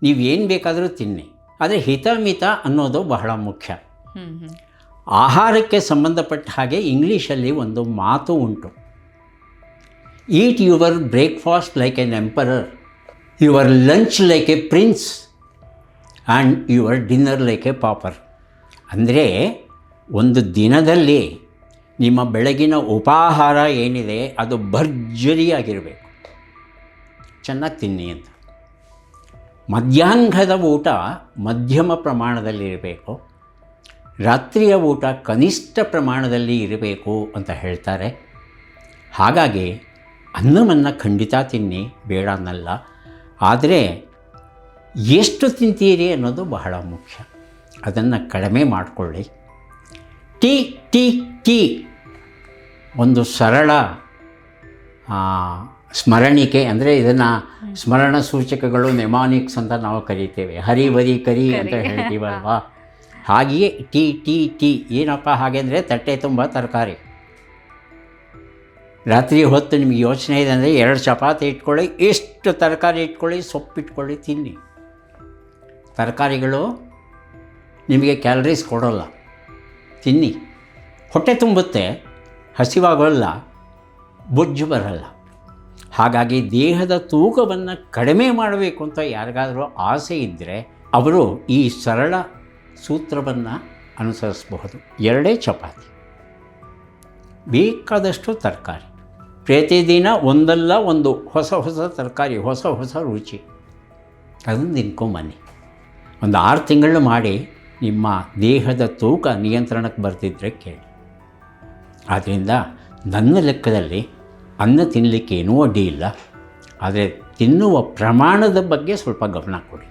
ನೀವೇನು ಬೇಕಾದರೂ ತಿನ್ನಿ, ಆದರೆ ಹಿತಮಿತ ಅನ್ನೋದು ಬಹಳ ಮುಖ್ಯ. ಆಹಾರಕ್ಕೆ ಸಂಬಂಧಪಟ್ಟ ಹಾಗೆ ಇಂಗ್ಲೀಷಲ್ಲಿ ಒಂದು ಮಾತು ಉಂಟು, eat your breakfast like an emperor, your lunch like a prince and your dinner like a pauper. ಅಂದರೆ ಒಂದು ದಿನದಲ್ಲಿ ನಿಮ್ಮ ಬೆಳಗಿನ ಉಪಾಹಾರ ಏನಿದೆ ಅದು ಭರ್ಜರಿಯಾಗಿರಬೇಕು, ಚೆನ್ನಾಗಿ ತಿನ್ನಿ ಅಂತ. ಮಧ್ಯಾಹ್ನದ ಊಟ ಮಧ್ಯಮ ಪ್ರಮಾಣದಲ್ಲಿರಬೇಕು, ರಾತ್ರಿಯ ಊಟ ಕನಿಷ್ಠ ಪ್ರಮಾಣದಲ್ಲಿ ಇರಬೇಕು ಅಂತ ಹೇಳ್ತಾರೆ. ಹಾಗಾಗಿ ಅನ್ನವನ್ನು ಖಂಡಿತ ತಿನ್ನಿ, ಬೇಡ ಅನ್ನಲ್ಲ, ಆದರೆ ಎಷ್ಟು ತಿಂತೀರಿ ಅನ್ನೋದು ಬಹಳ ಮುಖ್ಯ. ಅದನ್ನು ಕಡಿಮೆ ಮಾಡಿಕೊಳ್ಳಿ. ಟೀ ಟೀ ಟೀ ಒಂದು ಸರಳ ಸ್ಮರಣಿಕೆ, ಅಂದರೆ ಇದನ್ನು ಸ್ಮರಣ ಸೂಚಕಗಳು ನೆಮಾನಿಕ್ಸ್ ಅಂತ ನಾವು ಕರೀತೇವೆ. ಹರಿವರಿ ಕರಿ ಅಂತ ಹೇಳ್ತೀವಲ್ವ, ಹಾಗೆಯೇ ಟೀ ಟೀ ಟೀ ಏನಪ್ಪ ಹಾಗೆ ಅಂದರೆ ತಟ್ಟೆ ತುಂಬ ತರಕಾರಿ. ರಾತ್ರಿ ಹೊತ್ತು ನಿಮಗೆ ಯೋಚನೆ ಇದೆ ಅಂದರೆ 2 ಚಪಾತಿ ಇಟ್ಕೊಳ್ಳಿ, ಎಷ್ಟು ತರಕಾರಿ ಇಟ್ಕೊಳ್ಳಿ, ಸೊಪ್ಪು ಇಟ್ಕೊಳ್ಳಿ, ತಿನ್ನಿ. ತರಕಾರಿಗಳು ನಿಮಗೆ ಕ್ಯಾಲರೀಸ್ ಕೊಡೋಲ್ಲ, ತಿನ್ನಿ. ಹೊಟ್ಟೆ ತುಂಬುತ್ತೆ, ಹಸಿವಾಗೋಲ್ಲ, ಬೊಜ್ಜು ಬರಲ್ಲ. ಹಾಗಾಗಿ ದೇಹದ ತೂಕವನ್ನು ಕಡಿಮೆ ಮಾಡಬೇಕು ಅಂತ ಯಾರಿಗಾದರೂ ಆಸೆ ಇದ್ದರೆ ಅವರು ಈ ಸರಳ ಸೂತ್ರವನ್ನು ಅನುಸರಿಸಬಹುದು. 2 ಚಪಾತಿ, ಬೇಕಾದಷ್ಟು ತರಕಾರಿ, ಪ್ರತಿದಿನ ಒಂದಲ್ಲ ಒಂದು ಹೊಸ ಹೊಸ ತರಕಾರಿ, ಹೊಸ ಹೊಸ ರುಚಿ, ಅದನ್ನು ತಿನ್ಕೊಂಬನ್ನಿ. ಒಂದು 6 ತಿಂಗಳು ಮಾಡಿ, ನಿಮ್ಮ ದೇಹದ ತೂಕ ನಿಯಂತ್ರಣಕ್ಕೆ ಬರ್ತಿದ್ರೆ ಕೇಳಿ. ಆದ್ದರಿಂದ ನನ್ನ ಲೆಕ್ಕದಲ್ಲಿ ಅನ್ನ ತಿನ್ನಲಿಕ್ಕೆ ಏನೂ ಅಡ್ಡಿ ಇಲ್ಲ, ಆದರೆ ತಿನ್ನುವ ಪ್ರಮಾಣದ ಬಗ್ಗೆ ಸ್ವಲ್ಪ ಗಮನ ಕೊಡಿ.